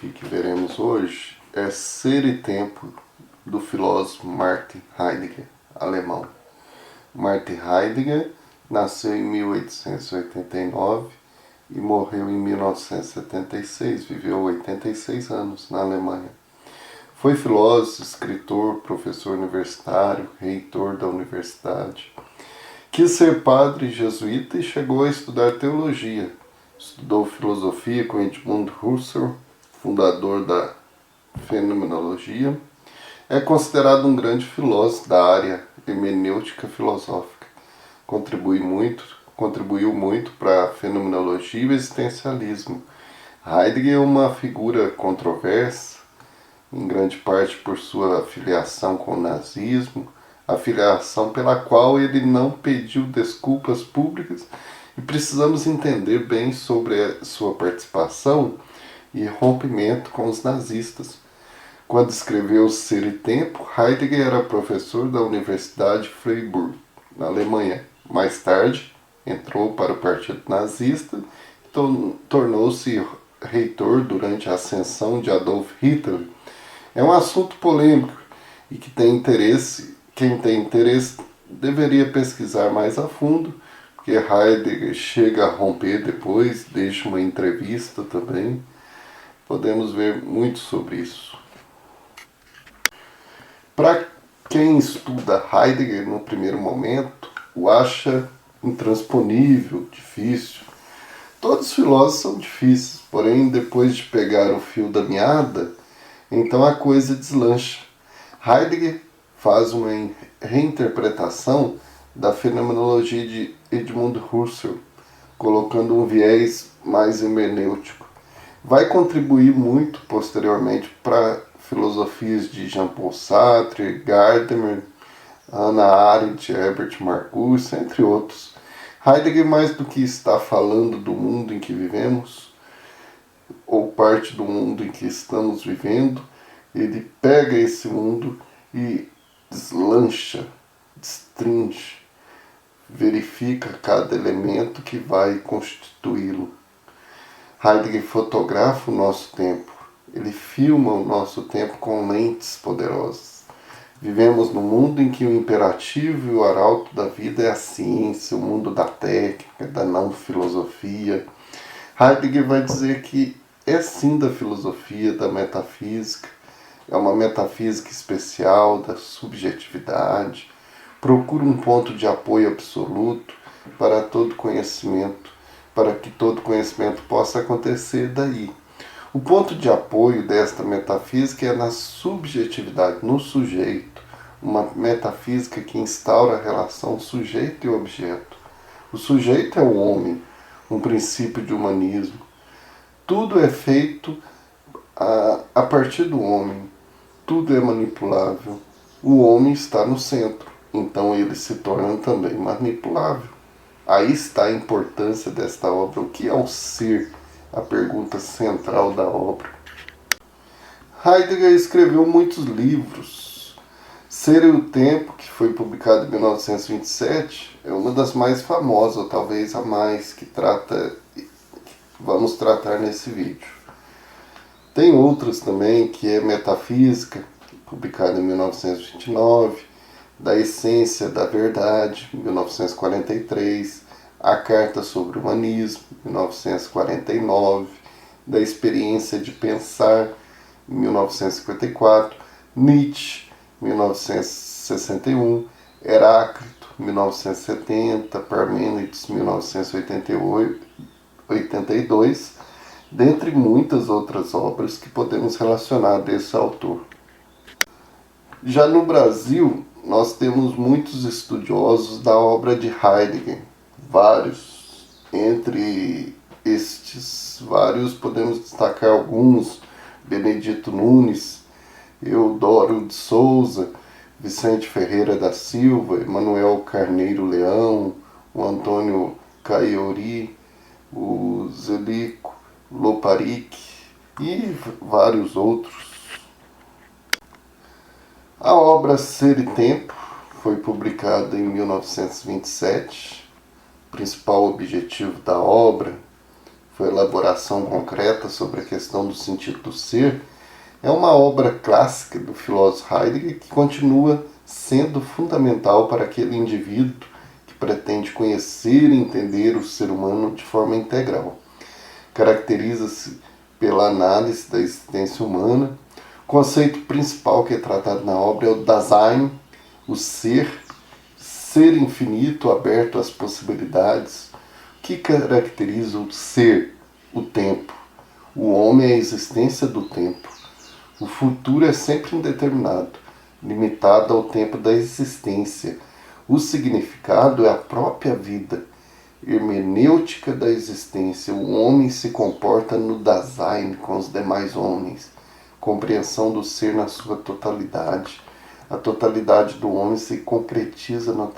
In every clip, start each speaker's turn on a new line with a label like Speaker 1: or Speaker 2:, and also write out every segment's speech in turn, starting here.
Speaker 1: filosofia que veremos hoje é Ser e Tempo, do filósofo Martin Heidegger, alemão. Martin Heidegger nasceu em 1889 e morreu em 1976, viveu 86 anos na Alemanha. Foi filósofo, escritor, professor universitário, reitor da universidade. Quis ser padre jesuíta e chegou a estudar teologia. Estudou filosofia com Edmund Husserl, fundador da fenomenologia. É considerado um grande filósofo da área hermenêutica filosófica. Contribuiu muito para a fenomenologia e o existencialismo. Heidegger é uma figura controversa, em grande parte por sua filiação com o nazismo, a filiação pela qual ele não pediu desculpas públicas, e precisamos entender bem sobre a sua participação e rompimento com os nazistas. Quando escreveu Ser e Tempo, Heidegger era professor da Universidade de Freiburg, na Alemanha. Mais tarde, entrou para o Partido Nazista e tornou-se reitor durante a ascensão de Adolf Hitler. É um assunto polêmico e que quem tem interesse deveria pesquisar mais a fundo, porque Heidegger chega a romper depois, deixa uma entrevista também. Podemos ver muito sobre isso. Para quem estuda Heidegger no primeiro momento, o acha intransponível, difícil. Todos os filósofos são difíceis, porém depois de pegar o fio da meada, então a coisa deslancha. Heidegger faz uma reinterpretação da fenomenologia de Edmund Husserl, colocando um viés mais hermenêutico. Vai contribuir muito posteriormente para filosofias de Jean-Paul Sartre, Gadamer, Hannah Arendt, Herbert Marcuse, entre outros. Heidegger, mais do que está falando do mundo em que vivemos, ou parte do mundo em que estamos vivendo, ele pega esse mundo e deslancha, destringe, verifica cada elemento que vai constituí-lo. Heidegger fotografa o nosso tempo, ele filma o nosso tempo com lentes poderosas. Vivemos num mundo em que o imperativo e o arauto da vida é a ciência, o mundo da técnica, da não-filosofia. Heidegger vai dizer que é sim da filosofia, da metafísica, é uma metafísica especial da subjetividade, procura um ponto de apoio absoluto para todo conhecimento, para que todo conhecimento possa acontecer daí. O ponto de apoio desta metafísica é na subjetividade, no sujeito, uma metafísica que instaura a relação sujeito e objeto. O sujeito é o homem, um princípio de humanismo. Tudo é feito a partir do homem, tudo é manipulável. O homem está no centro, então ele se torna também manipulável. Aí está a importância desta obra. O que é o ser? A pergunta central da obra. Heidegger escreveu muitos livros. Ser e o Tempo, que foi publicado em 1927, é uma das mais famosas, ou talvez a mais, que vamos tratar nesse vídeo. Tem outras também, que é Metafísica, publicada em 1929, Da Essência da Verdade, 1943, A Carta sobre o Humanismo, 1949, Da Experiência de Pensar, 1954, Nietzsche, 1961, Heráclito, 1970, Parmênides, 1982, dentre muitas outras obras que podemos relacionar desse autor. Já no Brasil, nós temos muitos estudiosos da obra de Heidegger, vários. Entre estes vários podemos destacar alguns: Benedito Nunes, Eudoro de Souza, Vicente Ferreira da Silva, Emanuel Carneiro Leão, o Antônio Caiori, o Zelico Loparic e vários outros. A obra Ser e Tempo foi publicada em 1927. O principal objetivo da obra foi a elaboração concreta sobre a questão do sentido do ser, é uma obra clássica do filósofo Heidegger que continua sendo fundamental para aquele indivíduo que pretende conhecer e entender o ser humano de forma integral. Caracteriza-se pela análise da existência humana. O conceito principal que é tratado na obra é o Dasein, o ser infinito, aberto às possibilidades. O que caracteriza o ser? O tempo. O homem é a existência do tempo. O futuro é sempre indeterminado, limitado ao tempo da existência. O significado é a própria vida, hermenêutica da existência. O homem se comporta no Dasein com os demais homens. Compreensão do ser na sua totalidade. A totalidade do homem se concretiza na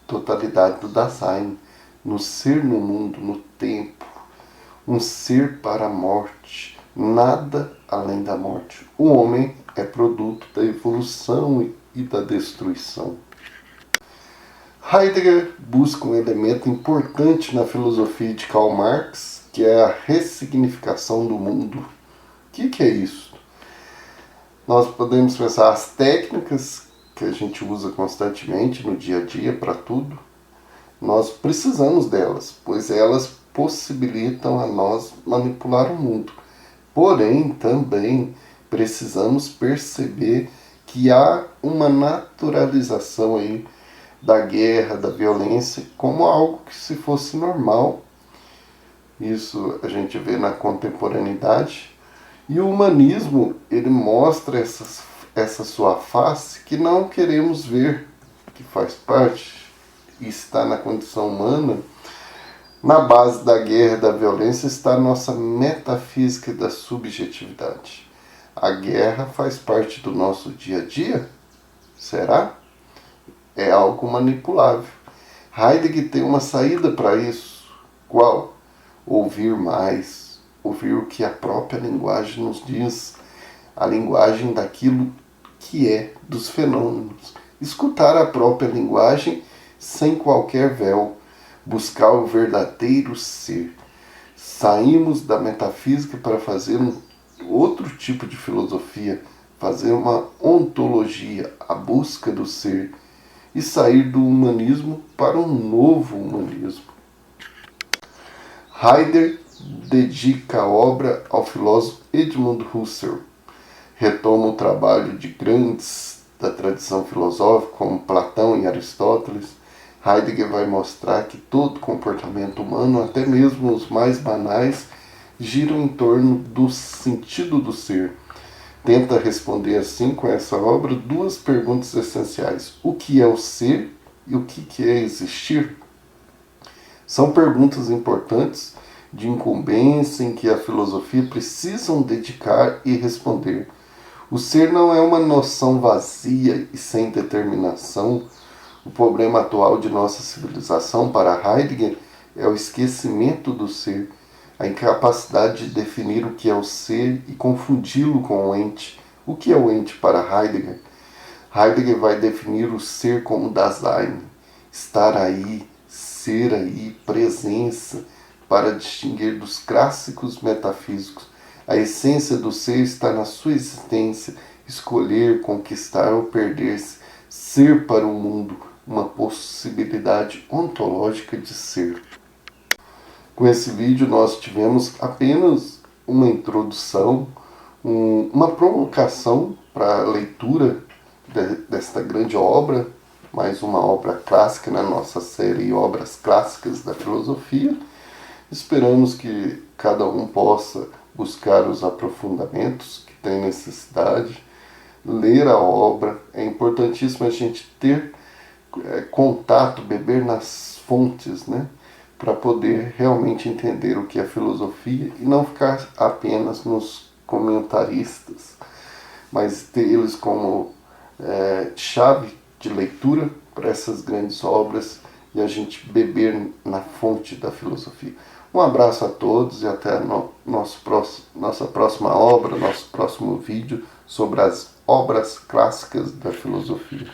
Speaker 1: totalidade do Dasein, no ser no mundo, no tempo. Um ser para a morte, nada além da morte. O homem é produto da evolução e da destruição. Heidegger busca um elemento importante na filosofia de Karl Marx, que é a ressignificação do mundo. O que é isso? Nós podemos pensar as técnicas que a gente usa constantemente no dia a dia para tudo. Nós precisamos delas, pois elas possibilitam a nós manipular o mundo. Porém, também precisamos perceber que há uma naturalização aí da guerra, da violência, como algo que se fosse normal. Isso a gente vê na contemporaneidade. E o humanismo, ele mostra essa sua face que não queremos ver, que faz parte e está na condição humana. Na base da guerra e da violência está a nossa metafísica da subjetividade. A guerra faz parte do nosso dia a dia? Será? É algo manipulável. Heidegger tem uma saída para isso. Qual? Ouvir mais. Ouvir o que a própria linguagem nos diz. A linguagem daquilo que é, dos fenômenos. Escutar a própria linguagem sem qualquer véu. Buscar o verdadeiro ser. Saímos da metafísica para fazer outro tipo de filosofia, fazer uma ontologia, a busca do ser, e sair do humanismo para um novo humanismo. Heidegger dedica a obra ao filósofo Edmund Husserl. Retoma o trabalho de grandes da tradição filosófica, como Platão e Aristóteles. Heidegger vai mostrar que todo comportamento humano, até mesmo os mais banais, giram em torno do sentido do ser. Tenta responder assim, com essa obra, duas perguntas essenciais. O que é o ser e o que é existir? São perguntas importantes, de incumbência, em que a filosofia precisa dedicar e responder. O ser não é uma noção vazia e sem determinação. O problema atual de nossa civilização, para Heidegger, é o esquecimento do ser, a incapacidade de definir o que é o ser e confundi-lo com o ente. O que é o ente para Heidegger? Heidegger vai definir o ser como Dasein, estar aí, ser aí, presença, para distinguir dos clássicos metafísicos. A essência do ser está na sua existência, escolher, conquistar ou perder-se, ser para o mundo, uma possibilidade ontológica de ser. Com esse vídeo nós tivemos apenas uma introdução, uma provocação para a leitura desta grande obra, mais uma obra clássica na nossa série Obras Clássicas da Filosofia. Esperamos que cada um possa buscar os aprofundamentos que tem necessidade, ler a obra. É importantíssimo a gente ter contato, beber nas fontes, né? Para poder realmente entender o que é filosofia e não ficar apenas nos comentaristas, mas ter eles como chave de leitura para essas grandes obras e a gente beber na fonte da filosofia. Um abraço a todos e até nossa próxima obra, nosso próximo vídeo sobre as obras clássicas da filosofia.